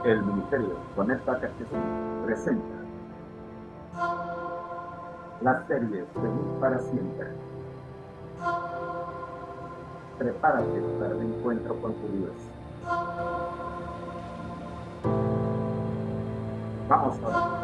El Ministerio Conecta Catecismo presenta la serie Feliz para Siempre. Prepárate para el encuentro con tu Dios. Vamos ahora.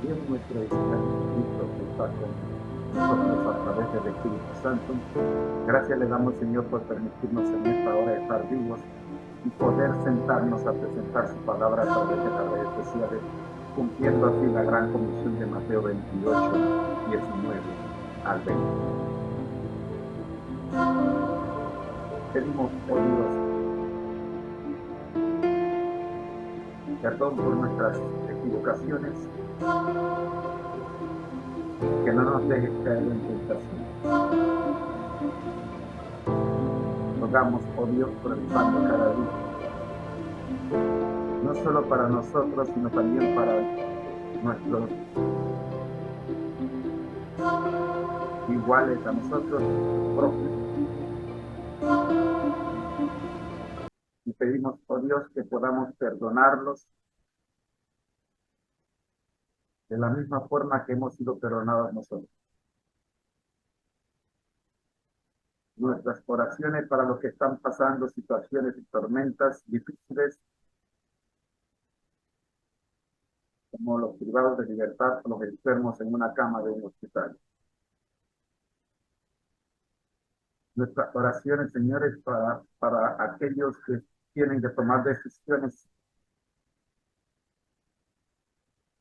Dios nuestro es Cristo que está con nosotros a través del Espíritu Santo. Gracias le damos, Señor, por permitirnos en esta hora estar vivos y poder sentarnos a presentar su palabra a través de las redes sociales, cumpliendo así la gran comisión de Mateo 28, 19 al 20. Pedimos, oh Dios, perdón por nuestras equivocaciones, que no nos dejes caer en tentación. Rogamos, oh Dios, por el pan de cada día, no solo para nosotros, sino también para nuestros iguales a nosotros propios. Y pedimos, oh Dios, que podamos perdonarlos de la misma forma que hemos sido perdonados nosotros. Nuestras oraciones para los que están pasando situaciones y tormentas difíciles, como los privados de libertad o los enfermos en una cama de un hospital. Nuestras oraciones, señores, para aquellos que tienen que tomar decisiones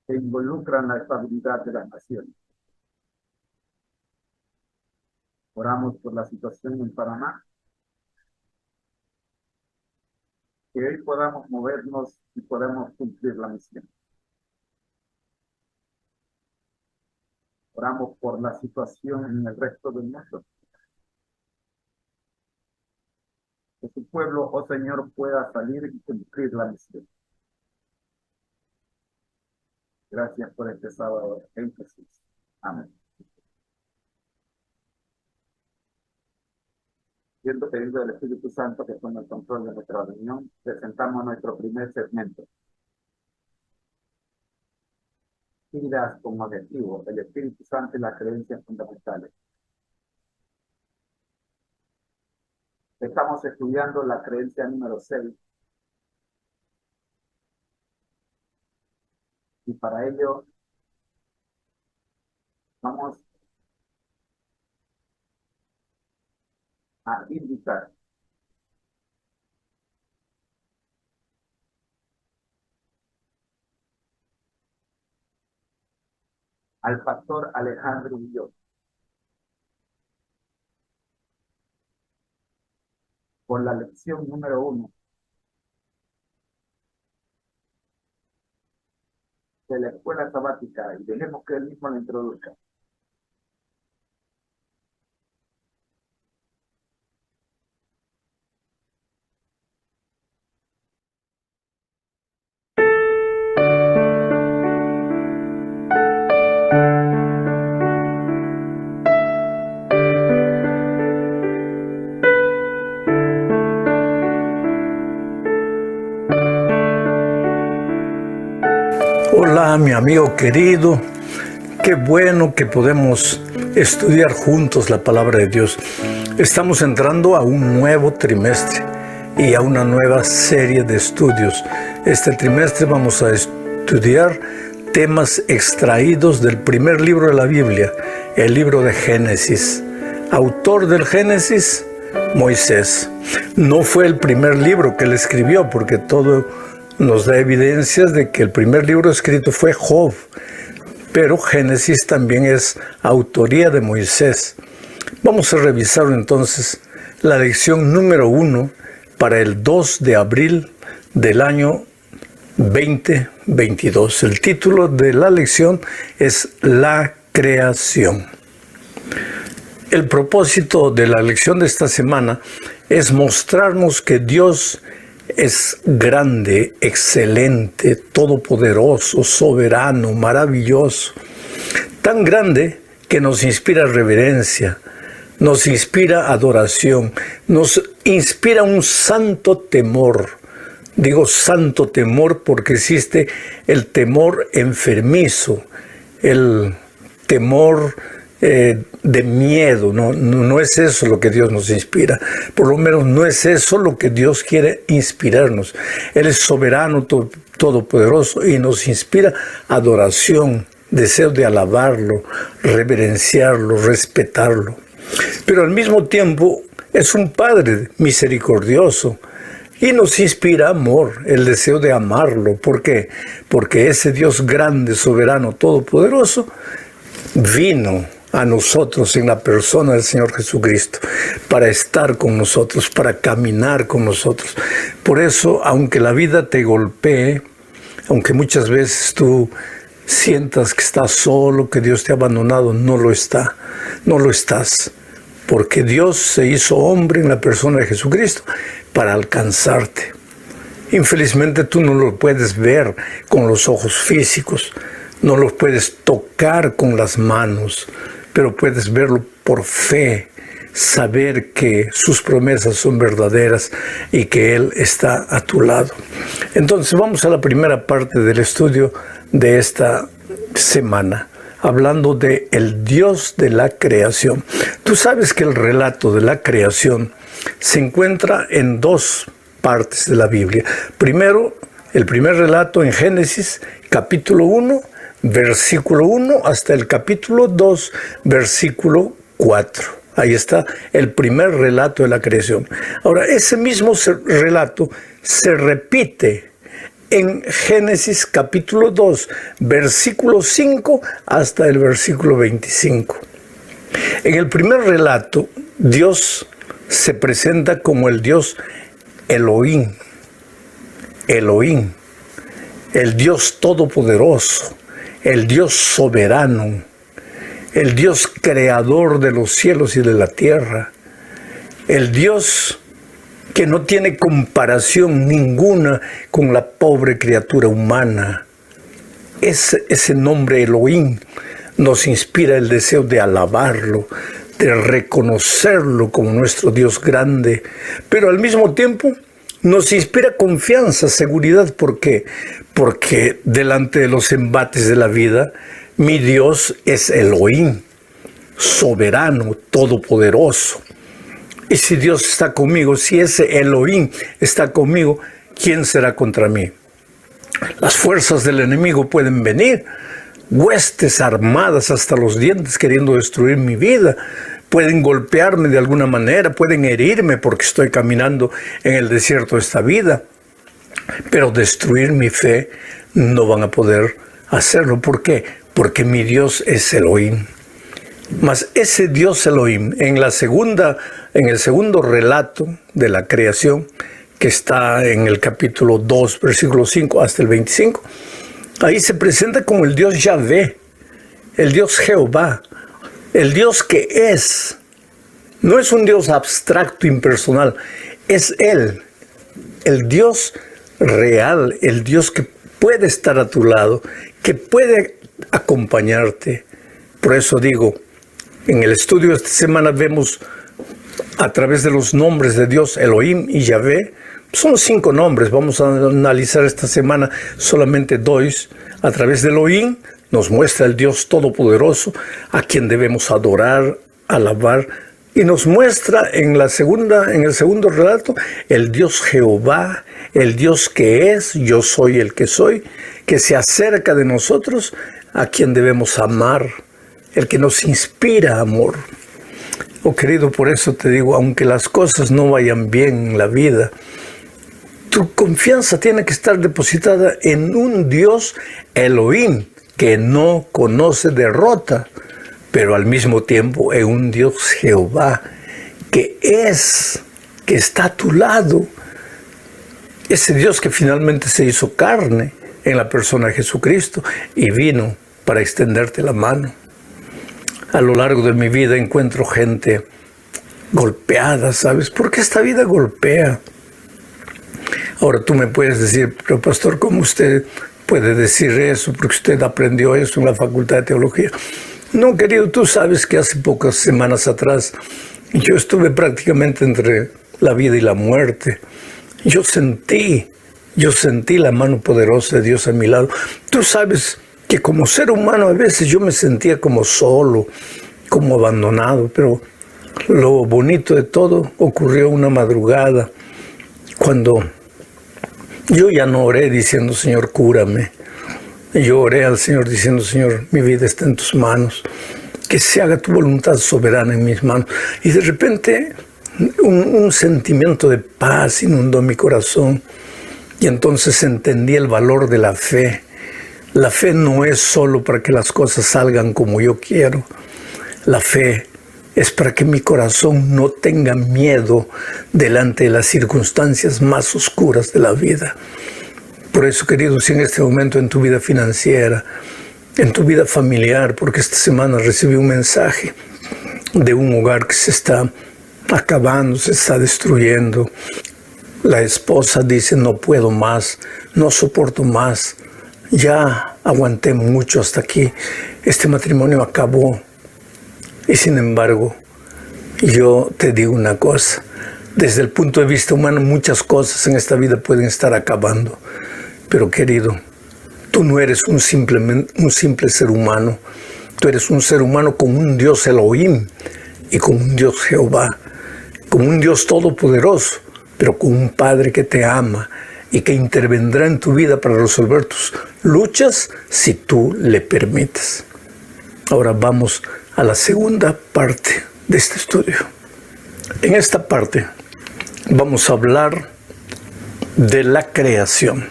que involucran la estabilidad de las naciones. Oramos por la situación en Panamá, que hoy podamos movernos y podamos cumplir la misión. Oramos por la situación en el resto del mundo. Que su pueblo, oh Señor, pueda salir y cumplir la misión. Gracias por este sábado en Jesús. Amén. Siendo pedido del Espíritu Santo que tome el control de nuestra reunión, presentamos nuestro primer segmento. Vidas con objetivo, el Espíritu Santo y las creencias fundamentales. Estamos estudiando la creencia número 6. Y para ello vamos a invitar al pastor Alejandro Villó por la lección número 1 de la escuela sabática, y dejemos que él mismo la introduzca. Hola, mi amigo querido, qué bueno que podemos estudiar juntos la palabra de Dios. Estamos entrando a un nuevo trimestre y a una nueva serie de estudios. Este trimestre vamos a estudiar temas extraídos del primer libro de la Biblia, el libro de Génesis. Autor del Génesis, Moisés. No fue el primer libro que él escribió, porque todo nos da evidencias de que el primer libro escrito fue Job, pero Génesis también es autoría de Moisés. Vamos a revisar entonces la lección número 1 para el 2 de abril del año 2022. El título de la lección es La creación. El propósito de la lección de esta semana es mostrarnos que Dios es grande, excelente, todopoderoso, soberano, maravilloso. Tan grande que nos inspira reverencia, nos inspira adoración, nos inspira un santo temor. Digo santo temor porque existe el temor enfermizo, el temor de miedo. No es eso lo que Dios nos inspira. Por lo menos no es eso lo que Dios quiere inspirarnos. Él es soberano, todopoderoso y nos inspira adoración, deseo de alabarlo, reverenciarlo, respetarlo. Pero al mismo tiempo es un Padre misericordioso y nos inspira amor, el deseo de amarlo. ¿Por qué? Porque ese Dios grande, soberano, todopoderoso vino a nosotros en la persona del Señor Jesucristo para estar con nosotros, para caminar con nosotros. Por eso, aunque la vida te golpee, aunque muchas veces tú sientas que estás solo, que Dios te ha abandonado, no lo está, no lo estás, porque Dios se hizo hombre en la persona de Jesucristo para alcanzarte. Infelizmente tú no lo puedes ver con los ojos físicos, no lo puedes tocar con las manos, pero puedes verlo por fe, saber que sus promesas son verdaderas y que Él está a tu lado. Entonces vamos a la primera parte del estudio de esta semana, hablando de el Dios de la creación. Tú sabes que el relato de la creación se encuentra en dos partes de la Biblia. Primero, el primer relato en Génesis, capítulo 1, versículo 1, hasta el capítulo 2, versículo 4. Ahí está el primer relato de la creación. Ahora, ese mismo relato se repite en Génesis capítulo 2, versículo 5 hasta el versículo 25. En el primer relato, Dios se presenta como el Dios Elohim, el Dios todopoderoso, el Dios soberano, el Dios creador de los cielos y de la tierra, el Dios que no tiene comparación ninguna con la pobre criatura humana. Ese nombre Elohim nos inspira el deseo de alabarlo, de reconocerlo como nuestro Dios grande, pero al mismo tiempo nos inspira confianza, seguridad. ¿Por qué? Porque delante de los embates de la vida, mi Dios es Elohim, soberano, todopoderoso. Y si Dios está conmigo, si ese Elohim está conmigo, ¿quién será contra mí? Las fuerzas del enemigo pueden venir, huestes armadas hasta los dientes queriendo destruir mi vida. Pueden golpearme de alguna manera, pueden herirme porque estoy caminando en el desierto de esta vida. Pero destruir mi fe no van a poder hacerlo. ¿Por qué? Porque mi Dios es Elohim. Mas ese Dios Elohim, en el segundo relato de la creación, que está en el capítulo 2, versículo 5 hasta el 25, ahí se presenta como el Dios Yahvé, el Dios Jehová, el Dios que es. No es un Dios abstracto, impersonal, es Él, el Dios real, el Dios que puede estar a tu lado, que puede acompañarte. Por eso digo, en el estudio de esta semana vemos a través de los nombres de Dios, Elohim y Yahvé. Son 5 nombres, vamos a analizar esta semana solamente 2. A través de Elohim nos muestra el Dios todopoderoso, a quien debemos adorar, alabar, y nos muestra en el segundo relato, el Dios Jehová, el Dios que es, yo soy el que soy, que se acerca de nosotros, a quien debemos amar, el que nos inspira amor. Oh querido, por eso te digo, aunque las cosas no vayan bien en la vida, tu confianza tiene que estar depositada en un Dios Elohim que no conoce derrota, pero al mismo tiempo en un Dios Jehová que está a tu lado, Ese Dios que finalmente se hizo carne en la persona de Jesucristo y vino para extenderte la mano. A lo largo de mi vida encuentro gente golpeada, ¿sabes? Porque esta vida golpea. Ahora tú me puedes decir, pero pastor, ¿cómo usted puede decir eso? Porque usted aprendió eso en la Facultad de Teología. No, querido, tú sabes que hace pocas semanas atrás yo estuve prácticamente entre la vida y la muerte. Yo sentí la mano poderosa de Dios a mi lado. Tú sabes que como ser humano a veces yo me sentía como solo, como abandonado, pero lo bonito de todo ocurrió una madrugada cuando yo ya no oré diciendo, Señor, cúrame. Yo oré al Señor diciendo, Señor, mi vida está en tus manos. Que se haga tu voluntad soberana en mis manos. Y de repente un sentimiento de paz inundó mi corazón. Y entonces entendí el valor de la fe. La fe no es solo para que las cosas salgan como yo quiero. La fe es para que mi corazón no tenga miedo delante de las circunstancias más oscuras de la vida. Por eso, queridos, si en este momento en tu vida financiera, en tu vida familiar, porque esta semana recibí un mensaje de un hogar que se está acabando, se está destruyendo. La esposa dice, no puedo más, no soporto más, ya aguanté mucho hasta aquí, este matrimonio acabó. Y sin embargo, yo te digo una cosa, desde el punto de vista humano muchas cosas en esta vida pueden estar acabando, pero querido, tú no eres un simple ser humano, tú eres un ser humano con un Dios Elohim y con un Dios Jehová, con un Dios todopoderoso, pero con un Padre que te ama y que intervendrá en tu vida para resolver tus luchas si tú le permites. Ahora vamos a la segunda parte de este estudio. En esta parte vamos a hablar de la creación.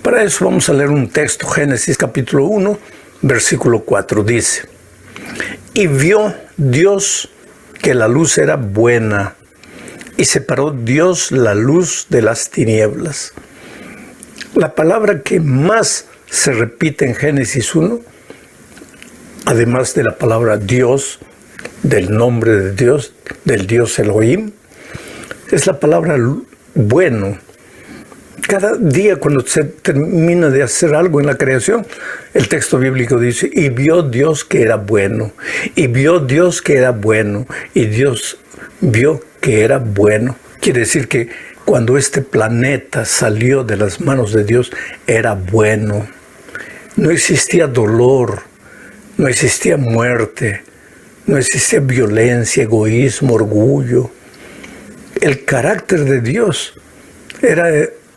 Para eso vamos a leer un texto, Génesis capítulo 1, versículo 4. Dice, y vio Dios que la luz era buena, y separó Dios la luz de las tinieblas. La palabra que más se repite en Génesis 1, además de la palabra Dios, del nombre de Dios, del Dios Elohim, es la palabra bueno. Cada día cuando se termina de hacer algo en la creación, el texto bíblico dice, y vio Dios que era bueno, y vio Dios que era bueno, y Dios vio que era bueno. Quiere decir que cuando este planeta salió de las manos de Dios, era bueno. No existía dolor, no existía muerte, no existía violencia, egoísmo, orgullo. El carácter de Dios era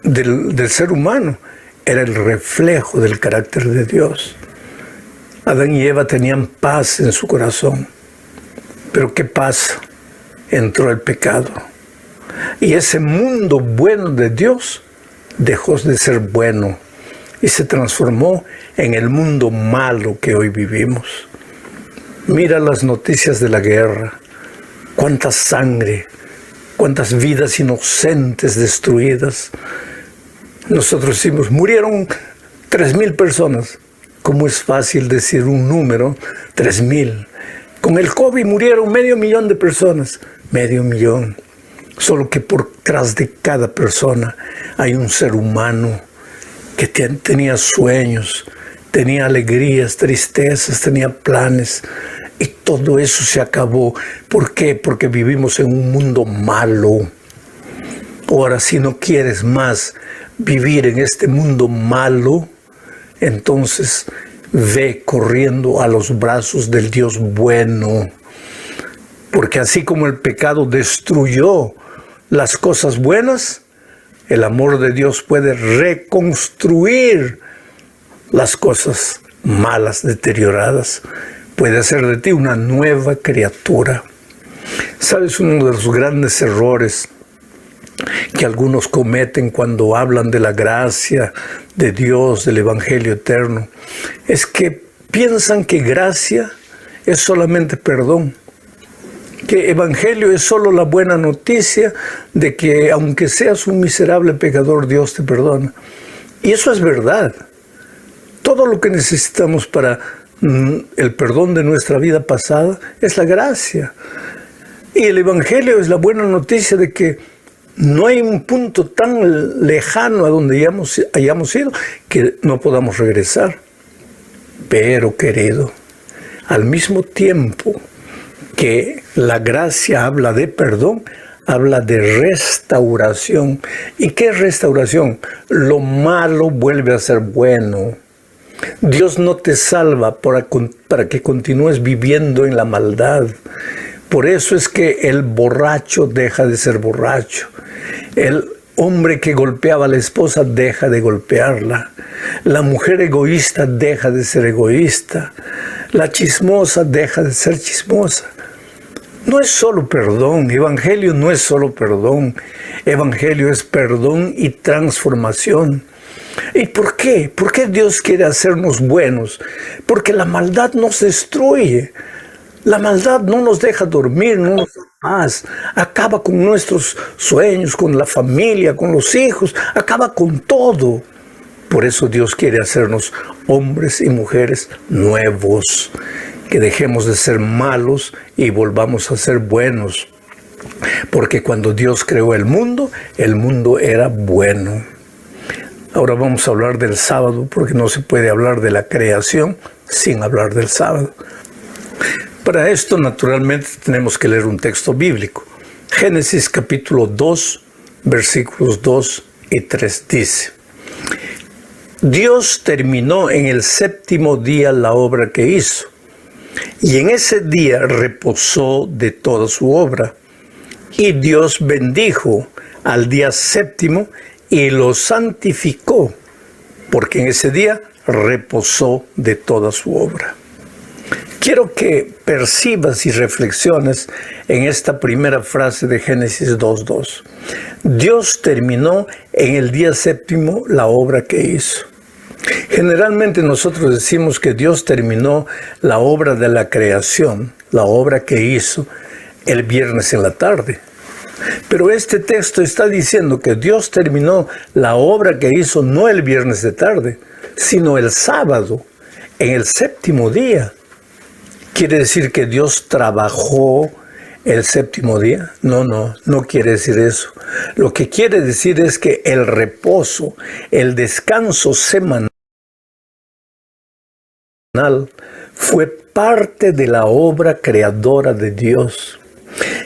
del ser humano, era el reflejo del carácter de Dios. Adán y Eva tenían paz en su corazón. Pero ¿qué pasa? Entró el pecado. Y ese mundo bueno de Dios dejó de ser bueno y se transformó en el mundo malo que hoy vivimos. Mira las noticias de la guerra. Cuánta sangre, cuántas vidas inocentes destruidas. Nosotros decimos, murieron 3,000 personas. ¿Cómo es fácil decir un número? 3,000. Con el COVID murieron 500,000 de personas. 500,000. Solo que por detrás de cada persona hay un ser humano que tenía sueños, tenía alegrías, tristezas, tenía planes. Y todo eso se acabó. ¿Por qué? Porque vivimos en un mundo malo. Ahora, si no quieres más vivir en este mundo malo, entonces ve corriendo a los brazos del Dios bueno. Porque así como el pecado destruyó las cosas buenas, el amor de Dios puede reconstruir las cosas malas, deterioradas. Puede hacer de ti una nueva criatura. ¿Sabes? Uno de los grandes errores que algunos cometen cuando hablan de la gracia de Dios, del Evangelio eterno, es que piensan que gracia es solamente perdón. que evangelio es solo la buena noticia de que aunque seas un miserable pecador, Dios te perdona. Y eso es verdad. Todo lo que necesitamos para el perdón de nuestra vida pasada es la gracia. Y el evangelio es la buena noticia de que no hay un punto tan lejano a donde hayamos ido que no podamos regresar. Pero, querido, al mismo tiempo que la gracia habla de perdón, habla de restauración. ¿Y qué es restauración? Lo malo vuelve a ser bueno. Dios no te salva para que continúes viviendo en la maldad. Por eso es que el borracho deja de ser borracho. El hombre que golpeaba a la esposa deja de golpearla. La mujer egoísta deja de ser egoísta. La chismosa deja de ser chismosa. No es solo perdón. Evangelio no es solo perdón. Evangelio es perdón y transformación. ¿Y por qué? ¿Por qué Dios quiere hacernos buenos? Porque la maldad nos destruye. La maldad no nos deja dormir, no nos da paz. Acaba con nuestros sueños, con la familia, con los hijos. Acaba con todo. Por eso Dios quiere hacernos hombres y mujeres nuevos. Que dejemos de ser malos y volvamos a ser buenos. Porque cuando Dios creó el mundo era bueno. Ahora vamos a hablar del sábado, porque no se puede hablar de la creación sin hablar del sábado. Para esto, naturalmente, tenemos que leer un texto bíblico. Génesis capítulo 2, versículos 2 y 3 dice: Dios terminó en el séptimo día la obra que hizo, y en ese día reposó de toda su obra. Y Dios bendijo al día séptimo y lo santificó, porque en ese día reposó de toda su obra. Quiero que percibas y reflexiones en esta primera frase de Génesis 2:2. Dios terminó en el día séptimo la obra que hizo. Generalmente nosotros decimos que Dios terminó la obra de la creación, la obra que hizo, el viernes en la tarde. Pero este texto está diciendo que Dios terminó la obra que hizo no el viernes de tarde, sino el sábado, en el séptimo día. ¿Quiere decir que Dios trabajó el séptimo día? No quiere decir eso. Lo que quiere decir es que el reposo, el descanso semanal fue parte de la obra creadora de Dios.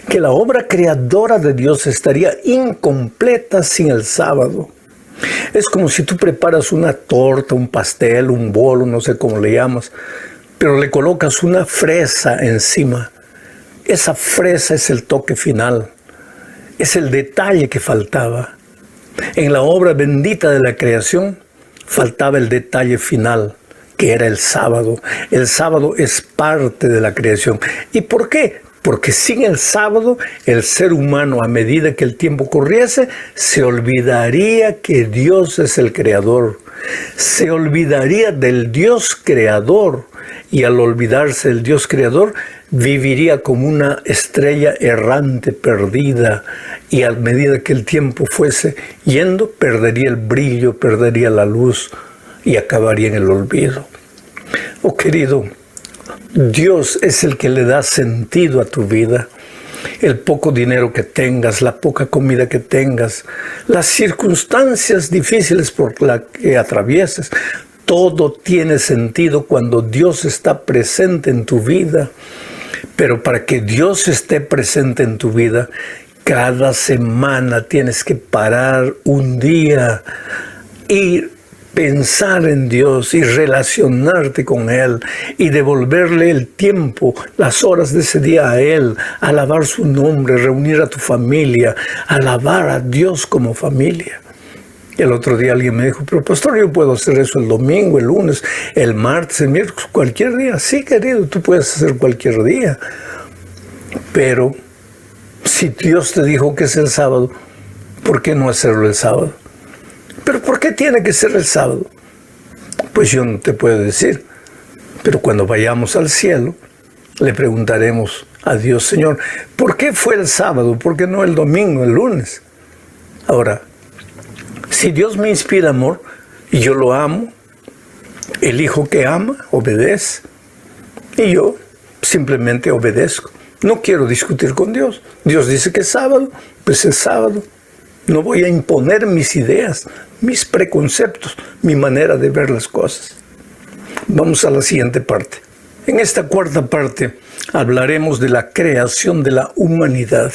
Que la obra creadora de Dios estaría incompleta sin el sábado. Es como si tú preparas una torta, un pastel, un bolo, no sé cómo le llamas, pero le colocas una fresa encima. Esa fresa es el toque final, es el detalle que faltaba. En la obra bendita de la creación faltaba el detalle final, que era el sábado. El sábado es parte de la creación. ¿Y por qué? Porque sin el sábado, el ser humano, a medida que el tiempo corriese, se olvidaría que Dios es el creador. Se olvidaría del Dios creador. Y al olvidarse del Dios creador, viviría como una estrella errante, perdida. Y a medida que el tiempo fuese yendo, perdería el brillo, perdería la luz y acabaría en el olvido. Oh, querido, Dios es el que le da sentido a tu vida. El poco dinero que tengas, la poca comida que tengas, las circunstancias difíciles por las que atravieses, todo tiene sentido cuando Dios está presente en tu vida. Pero para que Dios esté presente en tu vida, cada semana tienes que parar un día y pensar en Dios y relacionarte con Él y devolverle el tiempo, las horas de ese día a Él, alabar su nombre, reunir a tu familia, alabar a Dios como familia. El otro día alguien me dijo: pero pastor, yo puedo hacer eso el domingo, el lunes, el martes, el miércoles, cualquier día. Sí, querido, tú puedes hacer cualquier día. Pero si Dios te dijo que es el sábado, ¿por qué no hacerlo el sábado? ¿Pero por qué tiene que ser el sábado? Pues yo no te puedo decir. Pero cuando vayamos al cielo, le preguntaremos a Dios, Señor, ¿por qué fue el sábado? ¿Por qué no el domingo, el lunes? Ahora, si Dios me inspira amor y yo lo amo, el hijo que ama obedece y yo simplemente obedezco. No quiero discutir con Dios. Dios dice que es sábado, pues es sábado. No voy a imponer mis ideas, mis preconceptos, mi manera de ver las cosas. Vamos a la siguiente parte. En esta cuarta parte hablaremos de la creación de la humanidad.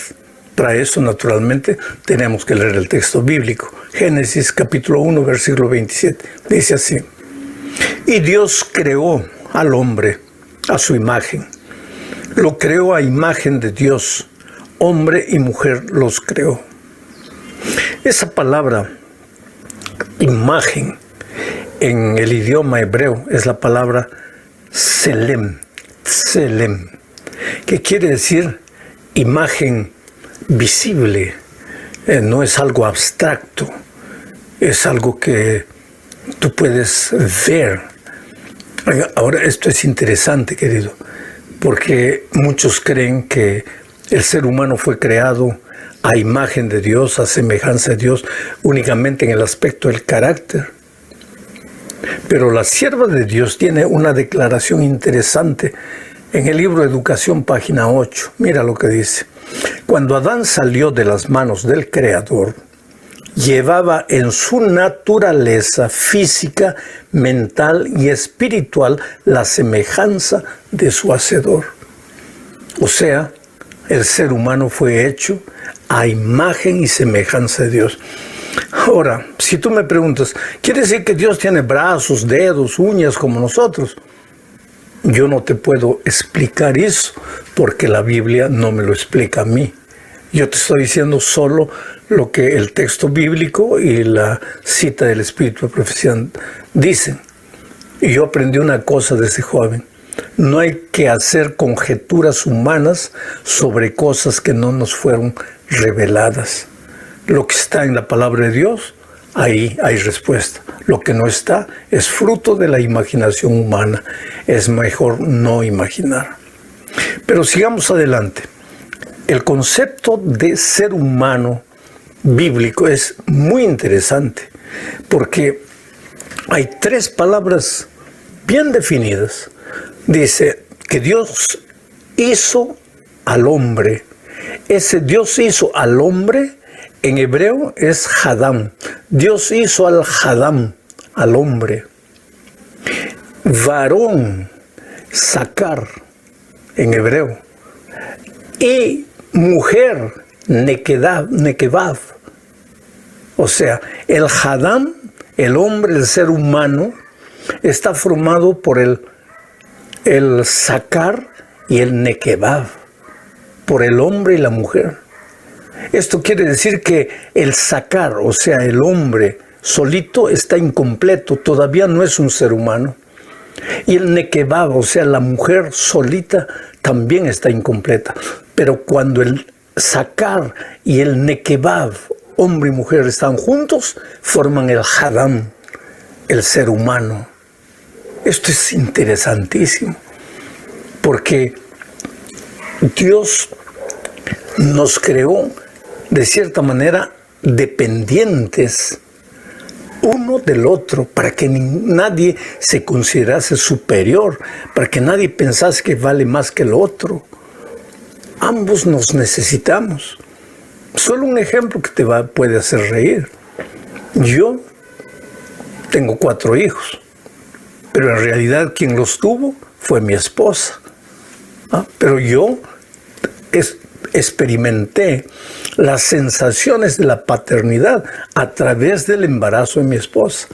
Para eso, naturalmente, tenemos que leer el texto bíblico. Génesis capítulo 1, versículo 27. Dice así: y Dios creó al hombre a su imagen. Lo creó a imagen de Dios. Hombre y mujer los creó. Esa palabra, imagen, en el idioma hebreo es la palabra tselem, que quiere decir imagen visible. No es algo abstracto, es algo que tú puedes ver. Ahora, esto es interesante, querido, porque muchos creen que el ser humano fue creado a imagen de Dios, a semejanza de Dios, únicamente en el aspecto del carácter. Pero la sierva de Dios tiene una declaración interesante en el libro de Educación, página 8. Mira lo que dice: cuando Adán salió de las manos del Creador, llevaba en su naturaleza física, mental y espiritual la semejanza de su Hacedor. O sea, el ser humano fue hecho a imagen y semejanza de Dios. Ahora, si tú me preguntas, ¿quiere decir que Dios tiene brazos, dedos, uñas como nosotros? Yo no te puedo explicar eso, porque la Biblia no me lo explica a mí. Yo te estoy diciendo solo lo que el texto bíblico y la cita del Espíritu de Profecía dicen. Y yo aprendí una cosa desde joven: no hay que hacer conjeturas humanas sobre cosas que no nos fueron reveladas. Lo que está en la palabra de Dios, ahí hay respuesta. Lo que no está es fruto de la imaginación humana. Es mejor no imaginar. Pero sigamos adelante. El concepto de ser humano bíblico es muy interesante, porque hay tres palabras bien definidas. Dice que Dios hizo al hombre. Ese Dios hizo al hombre en hebreo es Hadam. Dios hizo al Hadam, al hombre. Varón, Sakar, en hebreo. Y mujer, Nekevav. O sea, el Hadam, el hombre, el ser humano, está formado por el Sakar y el Nekevav, por el hombre y la mujer. Esto quiere decir que el Sakar, o sea, el hombre solito, está incompleto, todavía no es un ser humano. Y el Nekevav, o sea, la mujer solita, también está incompleta. Pero cuando el Sakar y el Nekevav, hombre y mujer, están juntos, forman el Hadam, el ser humano. Esto es interesantísimo, porque Dios nos creó de cierta manera dependientes uno del otro, para que nadie se considerase superior, para que nadie pensase que vale más que el otro. Ambos nos necesitamos. Solo un ejemplo que te puede hacer reír. Yo tengo 4 hijos, pero en realidad quien los tuvo fue mi esposa. Pero yo experimenté las sensaciones de la paternidad a través del embarazo de mi esposa.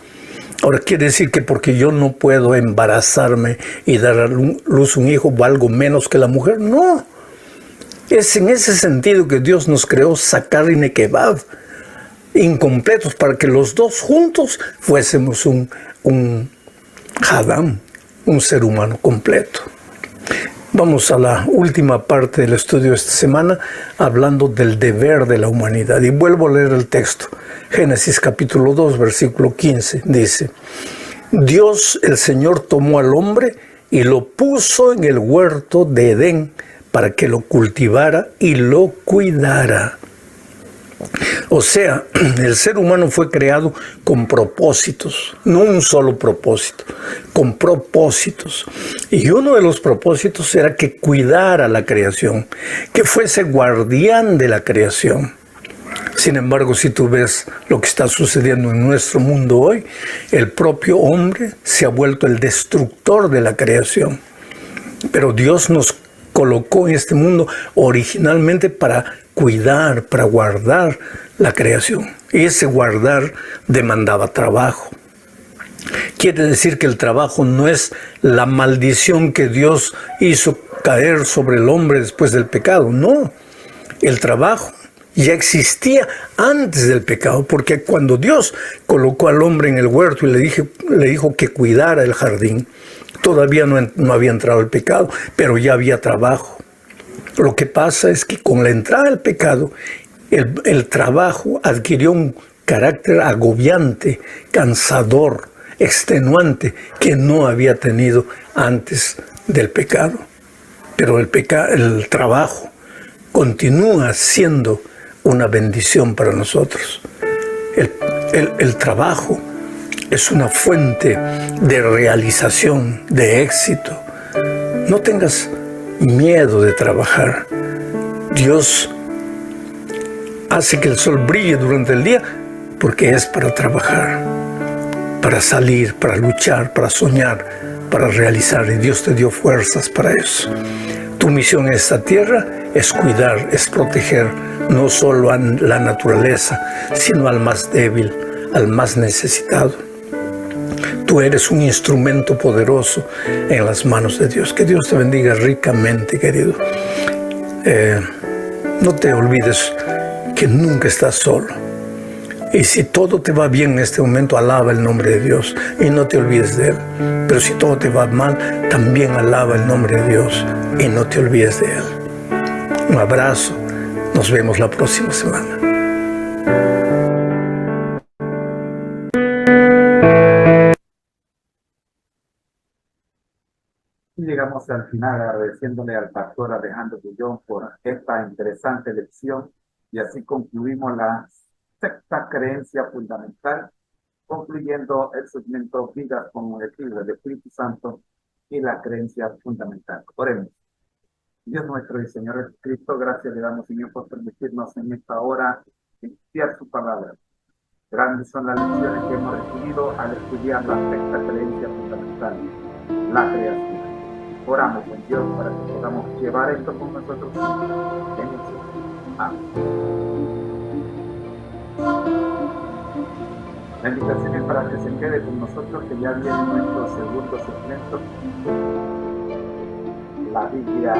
Ahora, ¿quiere decir que porque yo no puedo embarazarme y dar a luz un hijo valgo menos que la mujer? No. Es en ese sentido que Dios nos creó Sakar y Nekevav, incompletos, para que los dos juntos fuésemos un Hadam, un ser humano completo. Vamos a la última parte del estudio de esta semana, hablando del deber de la humanidad. Y vuelvo a leer el texto. Génesis capítulo 2, versículo 15, dice: Dios, el Señor, tomó al hombre y lo puso en el huerto de Edén para que lo cultivara y lo cuidara. O sea, el ser humano fue creado con propósitos, no un solo propósito, con propósitos. Y uno de los propósitos era que cuidara la creación, que fuese guardián de la creación. Sin embargo, si tú ves lo que está sucediendo en nuestro mundo hoy, el propio hombre se ha vuelto el destructor de la creación. Pero Dios nos colocó en este mundo originalmente para cuidar, para guardar la creación. Y ese guardar demandaba trabajo. Quiere decir que el trabajo no es la maldición que Dios hizo caer sobre el hombre después del pecado. No, el trabajo ya existía antes del pecado, porque cuando Dios colocó al hombre en el huerto y le dijo que cuidara el jardín, todavía no había entrado el pecado, pero ya había trabajo. Lo que pasa es que con la entrada del pecado, el trabajo adquirió un carácter agobiante, cansador, extenuante, que no había tenido antes del pecado. Pero el trabajo continúa siendo una bendición para nosotros. El trabajo es una fuente de realización, de éxito. No tengas miedo de trabajar. Dios hace que el sol brille durante el día porque es para trabajar, para salir, para luchar, para soñar, para realizar. Y Dios te dio fuerzas para eso. Tu misión en esta tierra es cuidar, es proteger no solo a la naturaleza, sino al más débil, al más necesitado. Tú eres un instrumento poderoso en las manos de Dios. Que Dios te bendiga ricamente, querido. No te olvides que nunca estás solo. Y si todo te va bien en este momento, alaba el nombre de Dios y no te olvides de Él. Pero si todo te va mal, también alaba el nombre de Dios y no te olvides de Él. Un abrazo. Nos vemos la próxima semana. Y llegamos al final agradeciéndole al pastor Alejandro Bullón por esta interesante lección y así concluimos la sexta creencia fundamental, concluyendo el segmento Vidas con el Espíritu del Espíritu Santo y la creencia fundamental. Oremos. Dios nuestro y Señor Jesucristo, gracias le damos, Señor, por permitirnos en esta hora estudiar su palabra. Grandes son las lecciones que hemos recibido al estudiar la sexta creencia fundamental, la creación. Oramos con Dios para que podamos llevar esto con nosotros en el cielo. Amén. La invitación es para que se quede con nosotros, que ya viene nuestro segundo segmento, la Biblia.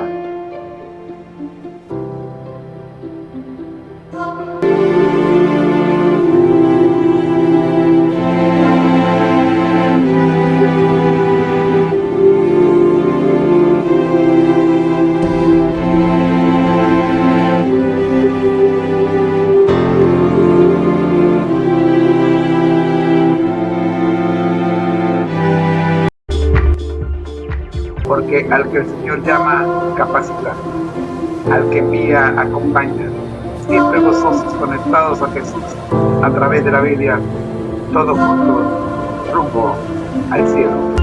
Porque al que el Señor llama, capacita, al que envía, acompaña. Siempre gozosos, conectados a Jesús, a través de la Biblia, todos juntos, rumbo al cielo.